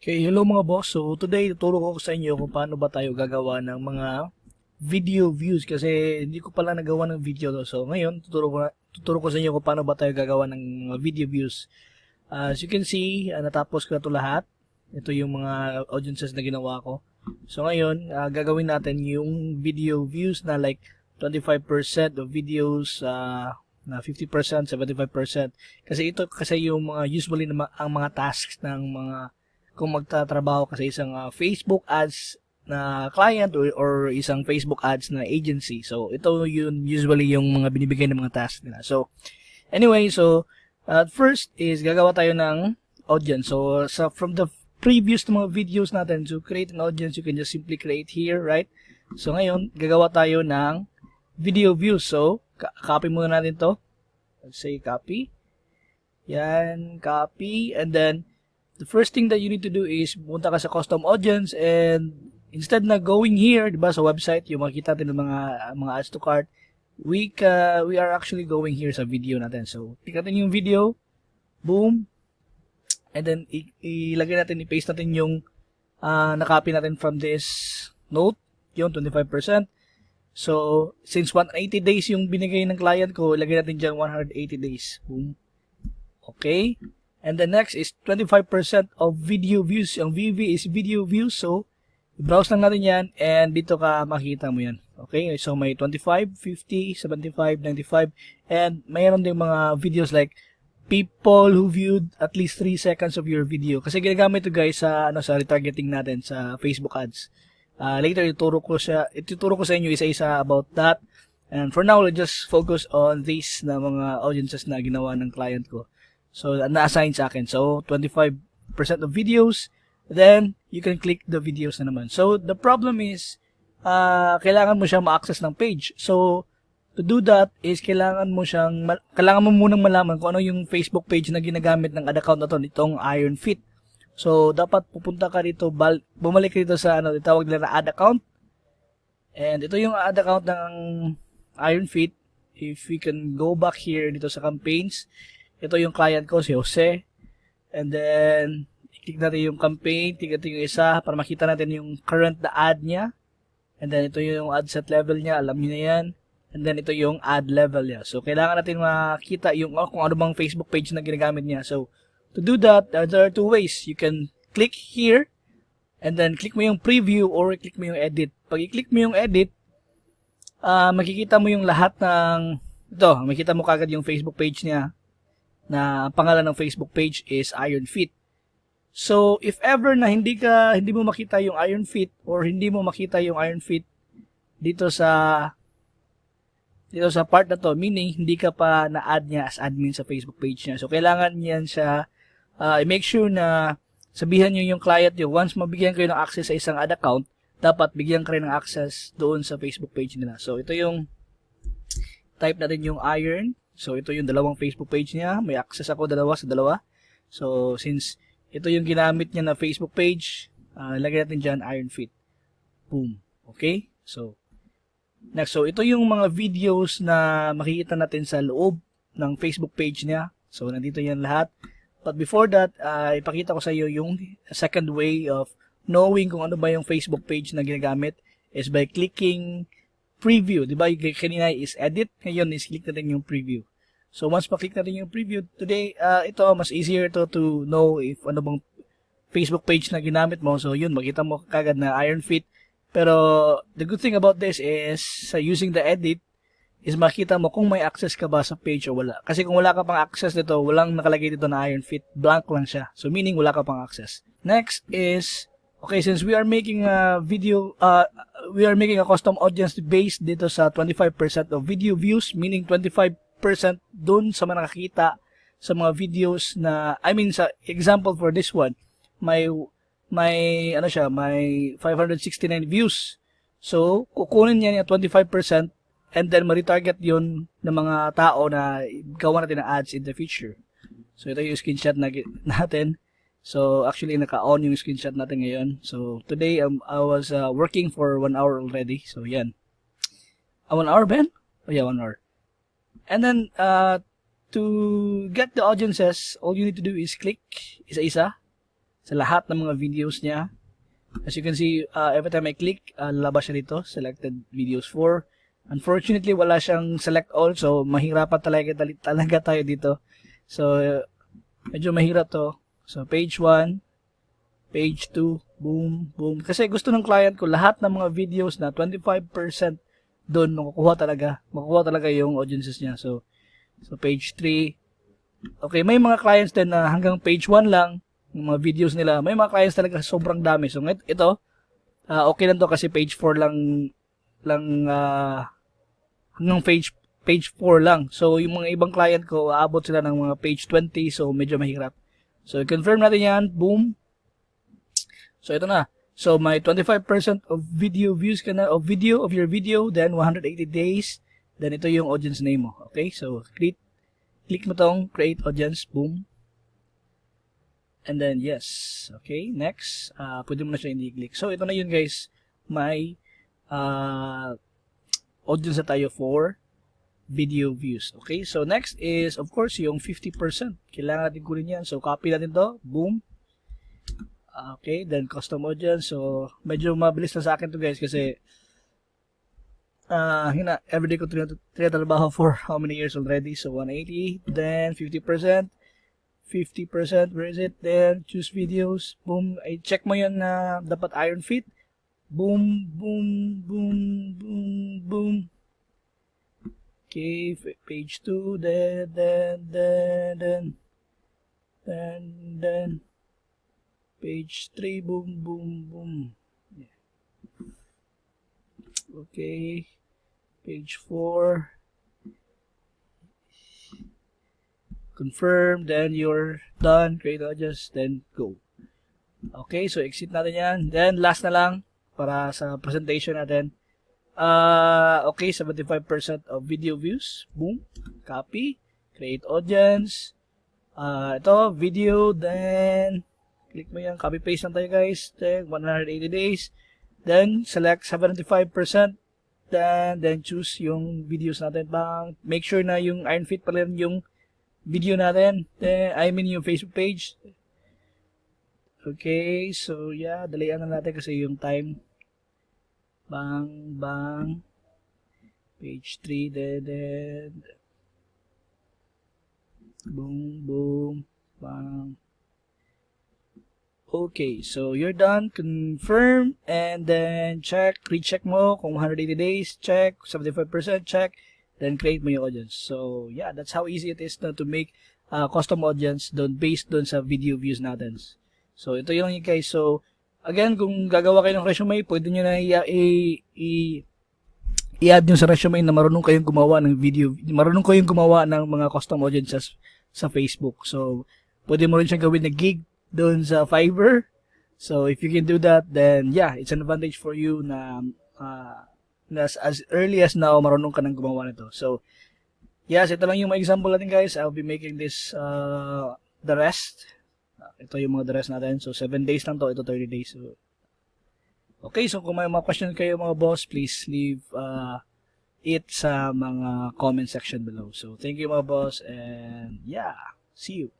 Okay, hello mga boss. So today tuturo ko sa inyo kung paano ba tayo gagawa ng mga video views kasi hindi ko pala nagawa ng video to. So ngayon tuturo ko sa inyo kung paano ba tayo gagawa ng mga video views. As you can see, natapos ko na ito lahat. Ito yung mga audiences na ginawa ko. So ngayon, gagawin natin yung video views na like 25% of videos, na 50%, 75%. Kasi ito kasi yung mga usually ang mga tasks ng mga kung magtatrabaho ka sa isang Facebook ads na client or isang Facebook ads na agency. So, ito yun usually yung mga binibigay ng mga tasks nila. So, anyway, first is gagawa tayo ng audience. So, from the previous na mga videos natin, to create an audience, you can just simply create here, right? So, ngayon, gagawa tayo ng video views. So, copy muna natin to. Let's say copy. Yan, copy. And then, the first thing that you need to do is punta ka sa custom audience and instead na going here, diba, sa website, yung makikita natin ng mga ads to cart, we are actually going here sa video natin. So, click natin yung video, boom, and then ilagay natin, i-paste natin yung na-copy natin from this note, yung 25%. So, since 180 days yung binigay ng client ko, ilagay natin dyan 180 days. Boom. Okay. And the next is 25% of video views. Yung VV is video views. So, browse lang natin yan and dito ka makita mo yan. Okay? So, may 25, 50, 75, 95. And mayroon din mga videos like people who viewed at least 3 seconds of your video. Kasi ginagamit ito guys sa retargeting natin sa Facebook ads. Later, ituturo ko sa inyo isa-isa about that. And for now, let's just focus on these na mga audiences na ginawa ng client ko. So, na-assign sa akin. So, 25% of videos. Then, you can click the videos na naman. So, the problem is, kailangan mo siyang ma-access ng page. So, to do that is, kailangan mo munang malaman kung ano yung Facebook page na ginagamit ng ad account na to, nitong Iron Fit. So, dapat pupunta ka dito, bumalik ka dito sa, tawag nila na ad account. And, ito yung ad account ng Iron Fit. If we can go back here dito sa campaigns, ito yung client ko, si Jose. And then, i-click natin yung campaign, click natin yung isa para makita natin yung current na ad niya. And then, ito yung ad set level niya, alam niyo na yan. And then, ito yung ad level niya. So, kailangan natin makita yung kung ano bang Facebook page na ginagamit niya. So, to do that, there are two ways. You can click here, and then click mo yung preview or click mo yung edit. Pag i-click mo yung edit, makikita mo yung lahat ng, makikita mo kagad yung Facebook page niya, na pangalan ng Facebook page is Iron Fit. So, if ever na hindi mo makita yung Iron Fit or hindi mo makita yung Iron Fit dito sa part na to, meaning hindi ka pa na-add niya as admin sa Facebook page niya. So, kailangan niyan siya i-make sure na sabihan niyo yung client niyo, once mabigyan kayo ng access sa isang ad account, dapat bigyan ka rin ng access doon sa Facebook page nila. So, ito yung type natin yung Iron. So, ito yung dalawang Facebook page niya. May access ako sa dalawa. So, since ito yung ginamit niya na Facebook page, lagay natin dyan Iron Fit. Boom. Okay? So, next. So, ito yung mga videos na makikita natin sa loob ng Facebook page niya. So, nandito yan lahat. But before that, ipakita ko sa iyo yung second way of knowing kung ano ba yung Facebook page na ginagamit is by clicking preview, di ba? Yung kanina is edit, ngayon is click natin yung preview. So, once pa-click natin yung preview, today, ito, mas easier to know if ano bang Facebook page na ginamit mo. So, yun, makita mo kagad na Iron Fit. Pero, the good thing about this is, using the edit, is makita mo kung may access ka ba sa page o wala. Kasi kung wala ka pang access dito, walang nakalagay dito na Iron Fit, blank lang siya. So, meaning wala ka pang access. Next is, okay, since we are making a video, we are making a custom audience based dito sa 25% of video views, meaning 25% dun sa mga nakakita sa mga videos na, sa example for this one, may 569 views. So, kukunin niya yung 25% and then ma-retarget yun ng mga tao na gawa natin ng ads in the future. So, ito yung screenshot natin. So, actually, naka-on yung screenshot natin ngayon. So, today, I was working for 1 hour already. So, yan. 1 hour, Ben? Oh, yeah, 1 hour. And then, to get the audiences, all you need to do is click isa-isa. sa lahat ng mga videos niya. As you can see, every time I click, lalabas siya dito, selected videos for. Unfortunately, wala siyang select all, so mahirapan talaga tayo dito. So, medyo mahirap to. So, page 1, page 2, boom, boom. Kasi gusto ng client ko, lahat ng mga videos na 25% doon, makukuha talaga yung audiences niya. So page 3. Okay, may mga clients din na hanggang page 1 lang, yung mga videos nila. May mga clients talaga sobrang dami. So, ito, okay lang to kasi page 4 hanggang page 4 lang. So, yung mga ibang client ko, aabot sila ng mga page 20. So, medyo mahirap. So, confirm natin yan. Boom. So, ito na. So, may 25% of video views ka na, of your video, then 180 days. Then, ito yung audience name mo. Okay? So, click mo tong create audience. Boom. And then, yes. Okay, next. Pwede mo na siya hindi click. So, ito na yun guys. May audience na tayo for video views. Okay, so next is, of course, yung 50%. Kailangan natin kunin yan. So, copy natin to. Boom. Okay, then custom audience. So, medyo mabilis na sa akin to guys kasi everyday ko tinatrabaho for how many years already. So, 180. Then, 50%. 50%, where is it? Then, choose videos. Boom. I check mo yan na dapat iron fit. Boom, boom, boom, boom, boom. Okay, page 2, then, page 3, boom, boom, boom. Yeah. Okay, page 4. Confirm, then you're done, create audience, then go. Okay, so exit natin yan. Then last na lang para sa presentation natin. Okay, 75% of video views. Boom. Copy. Create audience. Ito, video, then click mo yan. Copy paste lang tayo guys. Then 180 days. Then select 75%. Then choose yung videos natin. Make sure na yung iron fit pa rin yung video natin. Then, I mean yung Facebook page. Okay, so yeah, dalian na natin kasi yung time. Bang, bang. Page 3, then. Boom, boom. Bang. Okay, so you're done. Confirm, and then check, recheck mo kung 180 days, check, 75%, check. Then create mo yung audience. So yeah, that's how easy it is na to make custom audience based doon sa video views natin. So ito yung guys. So again, kung gagawa kayo ng resume, pwede nyo na i-add nyo sa resume na marunong kayong gumawa ng video, marunong kayong gumawa ng mga custom audiences sa Facebook. So pwede mo rin siyang gawin na gig doon sa Fiverr. So if you can do that, then yeah, it's an advantage for you na as early as now, marunong ka nang gumawa nito. So, yes, ito lang yung mga example natin guys. I'll be making this, the rest. Ito yung mga the rest natin. So, 7 days lang to. Ito 30 days. So, okay, so kung may mga question kayo mga boss, please leave it sa mga comment section below. So, thank you mga boss. And yeah, see you.